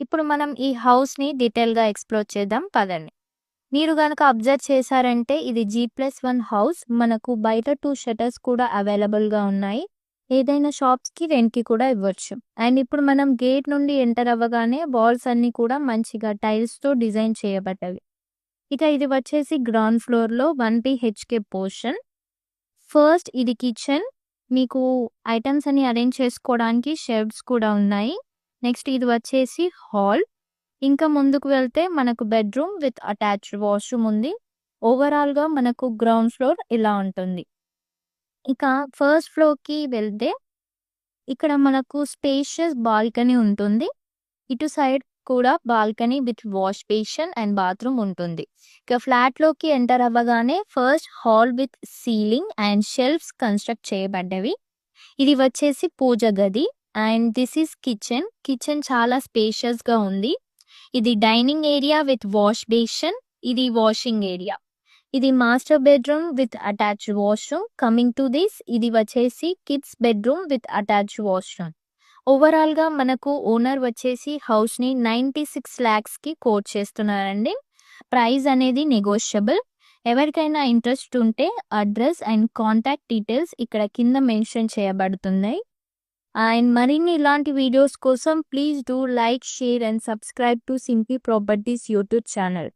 ఇప్పుడు మనం ఈ హౌస్‌ని డీటెయిల్‌గా ఎక్స్‌ప్లోర్ చేద్దాం పదండి. మీరు గనక అబ్జర్వ్ చేశారంటే ఇది G+1 హౌస్. మనకు బయట 2 షట్టర్స్ కూడా అవైలబుల్‌గా ఉన్నాయి. ఏదైనా షాప్స్‌కి రెంట్‌కి కూడా ఇవ్వచ్చు. అండ్ ఇప్పుడు మనం గేట్ నుండి ఎంటర్ అవ్వగానే వాల్స్ అన్నీ కూడా మంచిగా టైల్స్‌తో డిజైన్ చేయబడ్డవి. ఇక ఇది వచ్చేసి గ్రౌండ్ ఫ్లోర్‌లో 1 BHK పోర్షన్. ఫస్ట్ ఇది కిచెన్. మీకు ఐటెమ్స్ అన్ని అరేంజ్ చేసుకోవడానికి షెల్ఫ్స్ కూడా ఉన్నాయి. నెక్స్ట్ ఇది వచ్చేసి హాల్. ఇంకా ముందుకు వెళ్తే మనకు బెడ్‌రూమ్ విత్ అటాచ్డ్ వాష్‌రూమ్ ఉంది. ఓవరాల్‌గా మనకు గ్రౌండ్ ఫ్లోర్ ఇలా ఉంటుంది. ఇక ఫస్ట్ ఫ్లోర్‌కి వెళ్తే ఇక్కడ మనకు స్పేషియస్ బాల్కనీ ఉంటుంది. ఇటు సైడ్ కూడా balcony with wash basin and bathroom ఉంటుంది. ఇక ఫ్లాట్‌లోకి ఎంటర్ అవ్వగానే first hall with ceiling and shelves construct చేయబడ్డవి. ఇది వచ్చేసి పూజ గది and this is kitchen. Kitchen చాలా స్పేషియస్‌గా ఉంది. ఇది dining area with wash basin. ఇది వాషింగ్ ఏరియా. ఇది master bedroom with attached washroom. Coming to this ఇది వచ్చేసి kids bedroom with attached washroom. ఓవరాల్‌గా మనకు ఓనర్ వచ్చేసి హౌస్‌ని 96 లాక్స్‌కి కోట్ చేస్తున్నారండి. ప్రైస్ అనేది నెగోషియబుల్. ఎవరికైనా ఇంట్రెస్ట్ ఉంటే అడ్రస్ అండ్ కాంటాక్ట్ డీటెయిల్స్ ఇక్కడ కింద మెన్షన్ చేయబడుతున్నాయి. అండ్ మరిన్ని ఇలాంటి వీడియోస్ కోసం please do like, share and subscribe to simply properties YouTube channel.